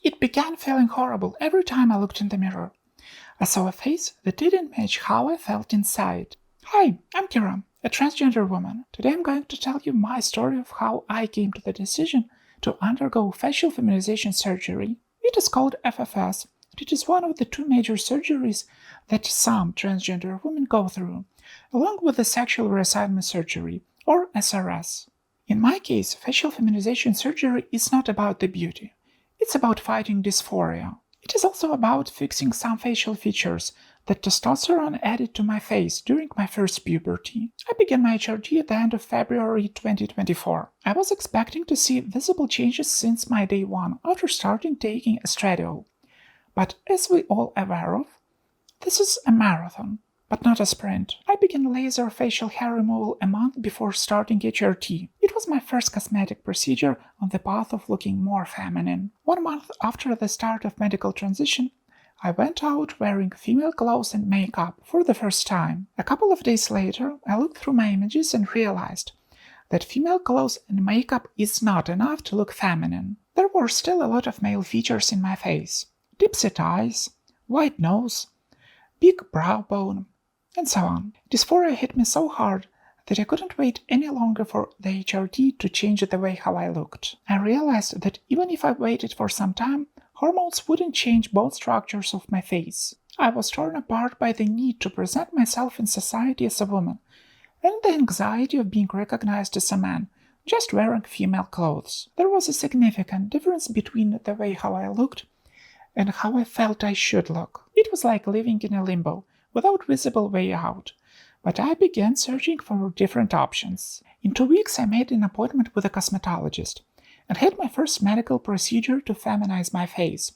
It began feeling horrible every time I looked in the mirror. I saw a face that didn't match how I felt inside. Hi, I'm Kira, a transgender woman. Today I'm going to tell you my story of how I came to the decision to undergo facial feminization surgery. It is called FFS. It is one of the two major surgeries that some transgender women go through, along with the sexual reassignment surgery, or SRS. In my case, facial feminization surgery is not about the beauty. It's about fighting dysphoria. It is also about fixing some facial features that testosterone added to my face during my first puberty. I began my HRT at the end of February 2024. I was expecting to see visible changes since my day one after starting taking estradiol. But as we all aware of, this is a marathon, but not a sprint. I began laser facial hair removal a month before starting HRT. It was my first cosmetic procedure on the path of looking more feminine. 1 month after the start of medical transition, I went out wearing female clothes and makeup for the first time. A couple of days later, I looked through my images and realized that female clothes and makeup is not enough to look feminine. There were still a lot of male features in my face. Deep set eyes, wide nose, big brow bone, and so on. Dysphoria hit me so hard that I couldn't wait any longer for the HRT to change the way how I looked. I realized that even if I waited for some time, hormones wouldn't change both structures of my face. I was torn apart by the need to present myself in society as a woman, and the anxiety of being recognized as a man, just wearing female clothes. There was a significant difference between the way how I looked and how I felt I should look. It was like living in a limbo, without visible way out. But I began searching for different options. In 2 weeks I made an appointment with a cosmetologist and had my first medical procedure to feminize my face.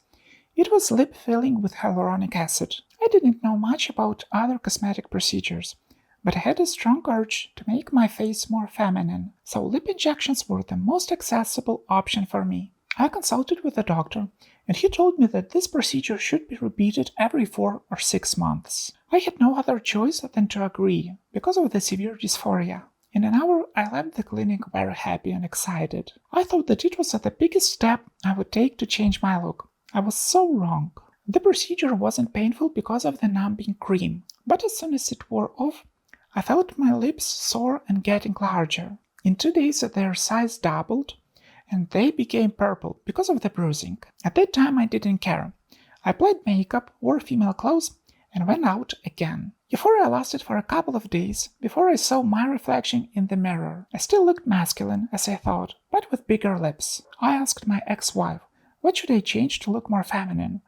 It was lip filling with hyaluronic acid. I didn't know much about other cosmetic procedures, but I had a strong urge to make my face more feminine, so lip injections were the most accessible option for me. I consulted with a doctor, and he told me that this procedure should be repeated every 4 or 6 months. I had no other choice than to agree, because of the severe dysphoria. In an hour, I left the clinic very happy and excited. I thought that it was the biggest step I would take to change my look. I was so wrong. The procedure wasn't painful because of the numbing cream, but as soon as it wore off, I felt my lips sore and getting larger. In 2 days, their size doubled, and they became purple because of the bruising. At that time I didn't care. I applied makeup, wore female clothes, and went out again. Euphoria lasted for a couple of days before I saw my reflection in the mirror. I still looked masculine, as I thought, but with bigger lips. I asked my ex-wife, what should I change to look more feminine?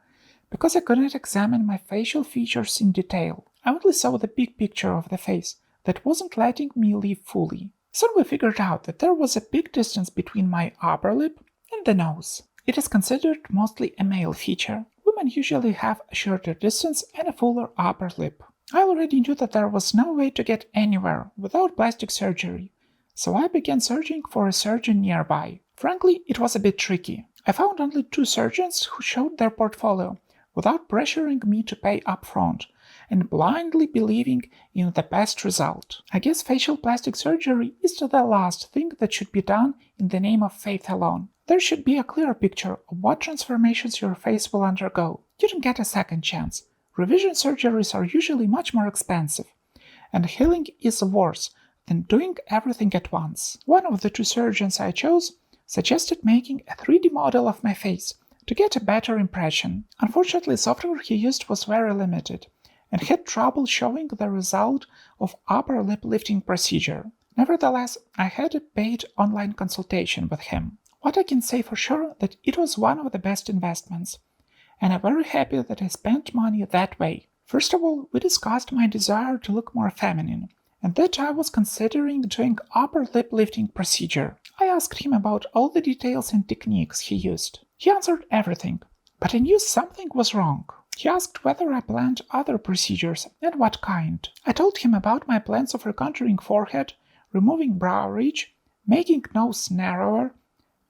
Because I couldn't examine my facial features in detail. I only saw the big picture of the face that wasn't letting me live fully. Soon we figured out that there was a big distance between my upper lip and the nose. It is considered mostly a male feature. Women usually have a shorter distance and a fuller upper lip. I already knew that there was no way to get anywhere without plastic surgery, so I began searching for a surgeon nearby. Frankly, it was a bit tricky. I found only 2 surgeons who showed their portfolio without pressuring me to pay upfront, and blindly believing in the best result. I guess facial plastic surgery is the last thing that should be done in the name of faith alone. There should be a clear picture of what transformations your face will undergo. You don't get a second chance. Revision surgeries are usually much more expensive, and healing is worse than doing everything at once. One of the 2 surgeons I chose suggested making a 3D model of my face to get a better impression. Unfortunately, software he used was very limited, and had trouble showing the result of upper lip lifting procedure. Nevertheless, I had a paid online consultation with him. What I can say for sure that it was one of the best investments, and I'm very happy that I spent money that way. First of all, we discussed my desire to look more feminine, and that I was considering doing upper lip lifting procedure. I asked him about all the details and techniques he used. He answered everything, but I knew something was wrong. He asked whether I planned other procedures and what kind. I told him about my plans of recontouring forehead, removing brow ridge, making nose narrower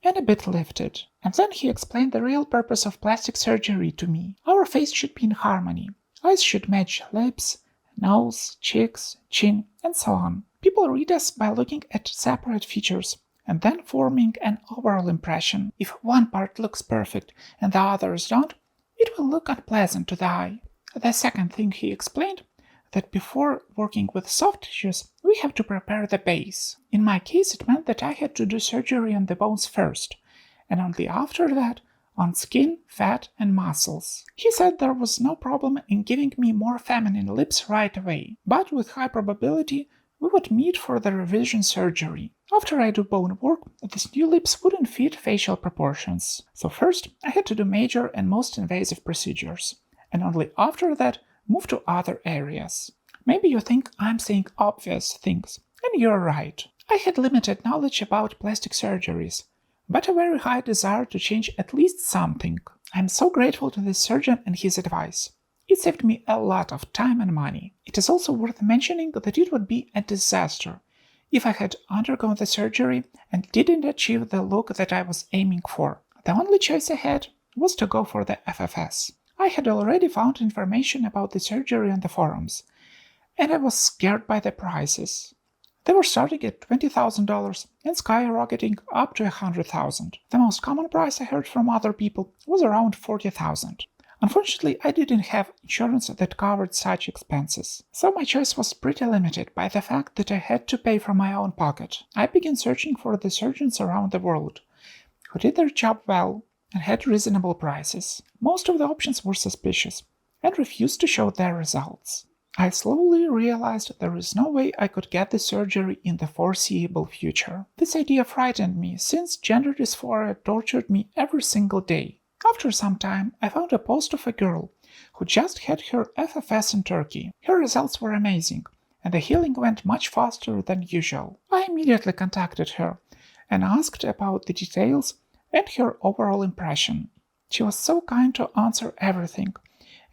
and a bit lifted. And then he explained the real purpose of plastic surgery to me. Our face should be in harmony. Eyes should match lips, nose, cheeks, chin, and so on. People read us by looking at separate features, and then forming an overall impression. If one part looks perfect and the others don't, it will look unpleasant to the eye. The second thing he explained, that before working with soft tissues, we have to prepare the base. In my case, it meant that I had to do surgery on the bones first, and only after that on skin, fat, and muscles. He said there was no problem in giving me more feminine lips right away, but with high probability we would meet for the revision surgery. After I do bone work, these new lips wouldn't fit facial proportions. So first, I had to do major and most invasive procedures, and only after that move to other areas. Maybe you think I'm saying obvious things, and you're right. I had limited knowledge about plastic surgeries, but a very high desire to change at least something. I'm so grateful to this surgeon and his advice. It saved me a lot of time and money. It is also worth mentioning that it would be a disaster if I had undergone the surgery and didn't achieve the look that I was aiming for. The only choice I had was to go for the FFS. I had already found information about the surgery on the forums, and I was scared by the prices. They were starting at $20,000 and skyrocketing up to $100,000. The most common price I heard from other people was around $40,000. Unfortunately, I didn't have insurance that covered such expenses, so my choice was pretty limited by the fact that I had to pay from my own pocket. I began searching for the surgeons around the world who did their job well and had reasonable prices. Most of the options were suspicious and refused to show their results. I slowly realized there is no way I could get the surgery in the foreseeable future. This idea frightened me, since gender dysphoria tortured me every single day. After some time, I found a post of a girl who just had her FFS in Turkey. Her results were amazing, and the healing went much faster than usual. I immediately contacted her and asked about the details and her overall impression. She was so kind to answer everything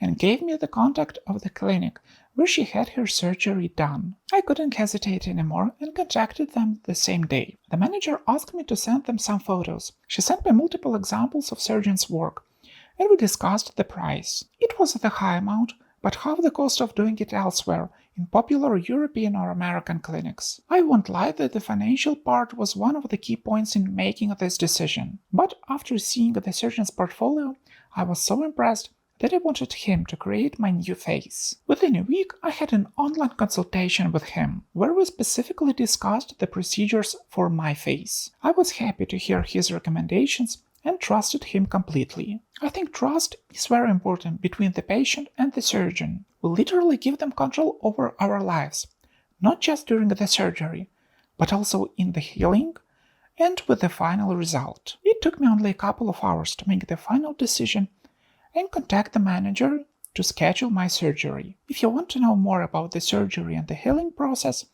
and gave me the contact of the clinic where she had her surgery done. I couldn't hesitate anymore and contacted them the same day. The manager asked me to send them some photos. She sent me multiple examples of surgeons' work, and we discussed the price. It was a high amount, but half the cost of doing it elsewhere in popular European or American clinics. I won't lie that the financial part was one of the key points in making this decision, but after seeing the surgeon's portfolio, I was so impressed that I wanted him to create my new face. Within a week, I had an online consultation with him, where we specifically discussed the procedures for my face. I was happy to hear his recommendations and trusted him completely. I think trust is very important between the patient and the surgeon. We literally give them control over our lives, not just during the surgery, but also in the healing and with the final result. It took me only a couple of hours to make the final decision and contact the manager to schedule my surgery. If you want to know more about the surgery and the healing process,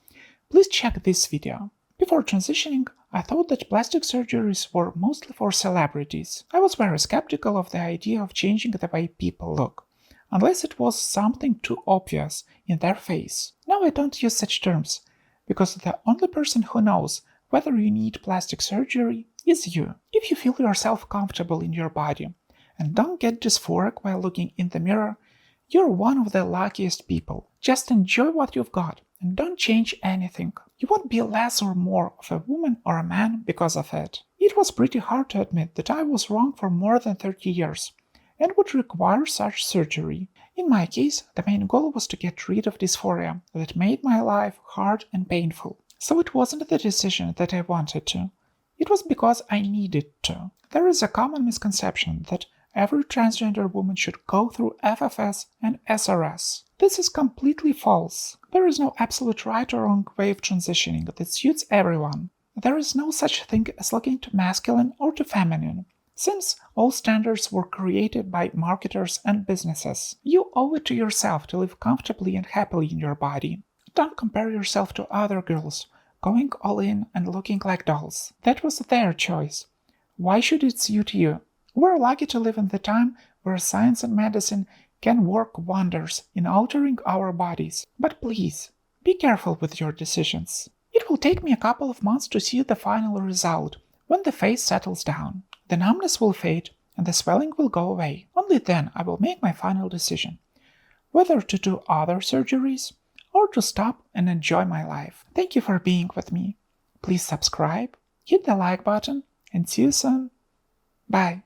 please check this video. Before transitioning, I thought that plastic surgeries were mostly for celebrities. I was very skeptical of the idea of changing the way people look, unless it was something too obvious in their face. Now I don't use such terms, because the only person who knows whether you need plastic surgery is you. If you feel yourself comfortable in your body, and don't get dysphoric while looking in the mirror, you're one of the luckiest people. Just enjoy what you've got and don't change anything. You won't be less or more of a woman or a man because of it. It was pretty hard to admit that I was wrong for more than 30 years and would require such surgery. In my case, the main goal was to get rid of dysphoria that made my life hard and painful. So it wasn't the decision that I wanted to. It was because I needed to. There is a common misconception that every transgender woman should go through FFS and SRS. This is completely false. There is no absolute right or wrong way of transitioning that suits everyone. There is no such thing as looking too masculine or too feminine, since all standards were created by marketers and businesses. You owe it to yourself to live comfortably and happily in your body. Don't compare yourself to other girls, going all in and looking like dolls. That was their choice. Why should it suit you? We're lucky to live in the time where science and medicine can work wonders in altering our bodies. But please, be careful with your decisions. It will take me a couple of months to see the final result, when the face settles down. The numbness will fade and the swelling will go away. Only then I will make my final decision, whether to do other surgeries or to stop and enjoy my life. Thank you for being with me. Please subscribe, hit the like button, and see you soon. Bye!